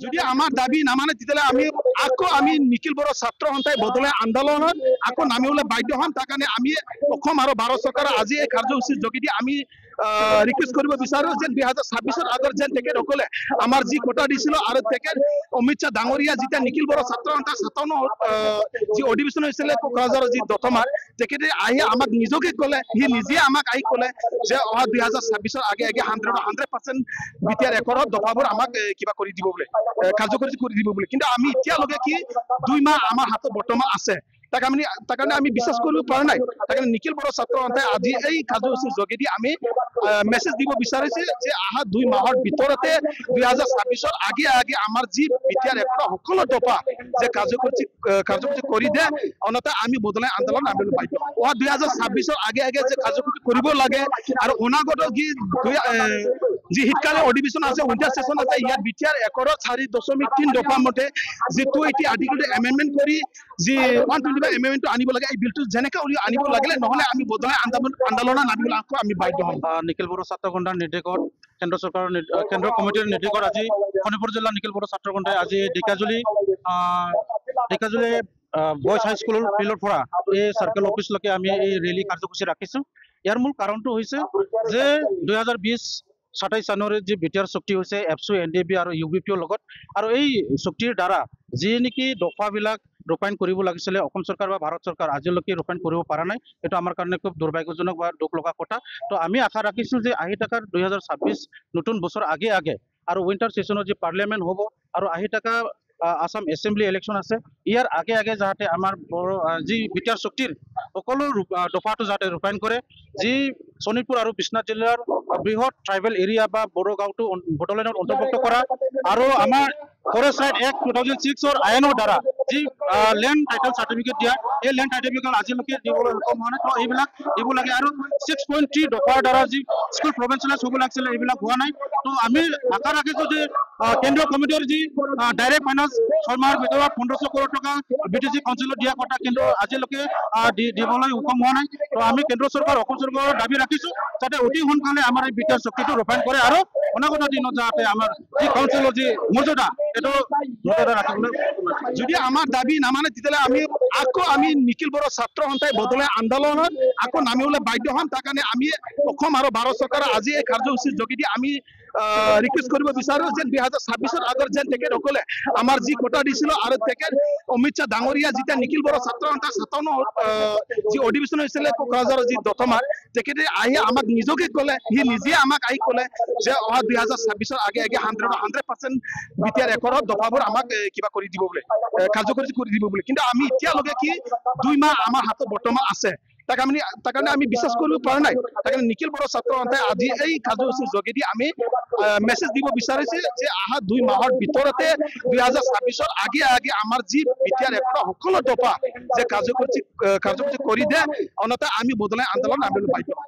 যদি আমাৰ দাবি নামানে তেতিয়াহ'লে আমি নিখিল বড়ো ছাত্ৰ সন্থাই বদলাই আন্দোলনত আকৌ নামিবলৈ বাধ্য হম। তাৰ কাৰণে আমি অসম আৰু ভাৰত চৰকাৰৰ আজি এই কাৰ্যসূচীৰ যোগেদি আমি ৰিকুৱেষ্ট কৰিব বিচাৰো যে 2026 আগত যেন তেখেতসকলে আমাৰ যি কোটা দিছিল আৰু তেখেত অমিত শ্বাহ ডাঙৰীয়া যেতিয়া নিখিল বড়ো ছাত্ৰ সন্থাৰ 57 যি অধিৱেশন হৈছিলে কোকৰাঝাৰৰ যি দতমাৰ তেখেতে আহি আমাক নিজকে ক'লে, সি নিজে আমাক আহি ক'লে যে অহা 2026 আগে 100% বিটিআৰ একৰৰ দফাবোৰ আমাক কিবা কৰি দিব বোলে, কাৰ্যকৰী কৰি দিব বোলে। কিন্তু আমি এতিয়ালৈকে কি 2 মাহ আমাৰ হাতত বৰ্তমান আছে, তাৰ কাৰণে আমি বিশ্বাস কৰিব পৰা নাই। তাৰ কাৰণে নিখিল বড়ো ছাত্ৰ সন্থাই আজি এই কাৰ্যসূচীৰ যোগেদি আমি মেছেজ দিব বিচাৰিছে যে অহা 2 মাহৰ ভিতৰতে 2026 আগে আমাৰ যি বিটিআৰ একৰৰ সকলো দফা যে কাৰ্যকৰী কৰি দিয়ে, অন্যথা আমি বদলাই আন্দোলন নামিবলৈ বাধ্য। অহা 2026 আগে যে কাৰ্যকৰী কৰিব লাগে আৰু অনাগত যি শীতকালীন অধিৱেশন আছে, উইণ্টাৰ সেশন আছে, ইয়াত বিটিআৰ একৰৰ 4.3 দফা মতে যিটো এতিয়া আৰ্টিকেলটো এমেণ্ডমেণ্ট কৰি যি 125 এমেণ্ডমেণ্টটো আনিব লাগে, এই বিলটো যেনেকৈ আনিব লাগিলে, নহ'লে আমি বদলাই আন্দোলন নামিবলৈ আকৌ আমি বাধ্য হ'ম। নিখিল বড়ো ছাত্ৰ সন্থাৰ নিৰ্দেশত কেন্দ্ৰ কমিটিৰ নিৰ্দেশত আজি শোণিতপুৰ জিলা নিখিল বড়ো ছাত্ৰ সন্থাই আজি ঢেকিয়াজুলি বয়জ হাইস্কুলৰ ফিল্ডৰ পৰা এই চাৰ্কেল অফিচলৈকে আমি এই ৰেলী কাৰ্যসূচী ৰাখিছোঁ। ইয়াৰ মূল কাৰণটো হৈছে যে 2020 জানুৱাৰীত যি বিটিআৰ চুক্তি হৈছে এপছু, NDB আৰু UBPৰ লগত, আৰু এই চুক্তিৰ দ্বাৰা যি নেকি দফাবিলাক ৰূপায়ণ কৰিব লাগিছিলে অসম চৰকাৰ বা ভাৰত চৰকাৰ আজিলৈকে ৰূপায়ণ কৰিব পৰা নাই। এইটো আমাৰ কাৰণে খুব দুৰ্ভাগ্যজনক বা দুখ লগা কথা। তো আমি আশা ৰাখিছোঁ যে আহি থকা 2026 নতুন বছৰ আগে আৰু উইণ্টাৰ ছেশ্যনত যি পাৰ্লিয়ামেণ্ট হ'ব আৰু আহি থকা আসাম এছেম্বলি ইলেকশ্যন আছে, ইয়াৰ আগে যাতে আমাৰ যি বিটিআৰ চুক্তিৰ সকলো দফাটো যাতে ৰূপায়ণ কৰে, যি শোণিতপুৰ আৰু বিশ্বনাথ জিলাৰ বৃহৎ ট্ৰাইবেল এৰিয়া বা বড়ো গাঁওটো বড়োলেণ্ডত অন্তৰ্ভুক্ত কৰা, আৰু আমাৰ ফৰেষ্ট ৰাইট এক্ট 2006 আইনৰ দ্বাৰা যি লেণ্ড টাইটেল চাৰ্টিফিকেট দিয়া, এই লেণ্ড চাৰ্টিফিকেট আজিলৈকে দিবলৈ সক্ষম হোৱা নাই। তো এইবিলাক দিব লাগে, আৰু 6.3 দফাৰ দ্বাৰা যি স্কুল প্ৰভিঞ্চিয়েলাইজ হ'ব লাগিছিলে এইবিলাক হোৱা নাই। তো আমি আশা ৰাখিছোঁ যে কেন্দ্ৰীয় কমিটিৰ যি ডাইৰেক্ট ফাইনেন্স 6 মাহৰ ভিতৰত 1500 কোটি টকা BTC কাউন্সিলত দিয়া কথা কিন্তু আজিলৈকে দিবলৈ সক্ষম হোৱা নাই। তো আমি কেন্দ্ৰ চৰকাৰ অসম চৰকাৰৰ দাবী ৰাখিছোঁ যাতে অতি সোনকালে আমাৰ এই বিটিআৰ চুক্তিটো ৰূপায়ণ কৰে, আৰু অনাগত দিনত যাতে আমাৰ যি কাউন্সিলৰ যি মৰ্যাদা এইটো মৰ্যাদা ৰাখিবলৈ। যদি আমাৰ দাবী নামানে তেতিয়াহ'লে আমি নিখিল বড়ো ছাত্ৰ সন্থাই বদলাই আন্দোলনত আকৌ নামিবলৈ বাধ্য হ'ম। তাৰ কাৰণে আমি অসম আৰু ভাৰত চৰকাৰৰ আজি এই কাৰ্যসূচীৰ যোগেদি আমি ৰিকুৱেষ্ট কৰিব বিচাৰো যে 2026 আগত যেন তেখেতসকলে আমাৰ যি কোটা দিছিল আৰু তেখেত অমিত শ্বাহ ডাঙৰীয়া যেতিয়া নিখিল বড়ো ছাত্ৰ সন্থাৰ 57 যি অধিৱেশন হৈছিলে কোকৰাঝাৰৰ যি দতমাৰ তেখেতে আহি আমাক নিজকে ক'লে, সি নিজে আমাক আহি ক'লে যে অহা 2026 আগে 100% বিটিআৰ একৰৰ দফাবোৰ আমাক কিবা কৰি দিব বোলে, কাৰ্যকৰী কৰি দিব বোলে। কিন্তু আমি এতিয়ালৈকে কি 2 মাহ আমাৰ হাতত বৰ্তমান আছে, তাৰ কাৰণে আমি বিশ্বাস কৰিব পৰা নাই। তাৰ কাৰণে নিখিল বড়ো ছাত্ৰ সন্থাই আজি এই কাৰ্যসূচীৰ যোগেদি আমি মেছেজ দিব বিচাৰিছে যে অহা 2 মাহৰ ভিতৰতে 2026 আগে আমাৰ যি বিটিআৰ একৰৰ সকলো দফা যে কাৰ্যকৰী কৰি দিয়ে, অন্যথা আমি বদলাই আন্দোলন নামিবলৈ বাধ্য।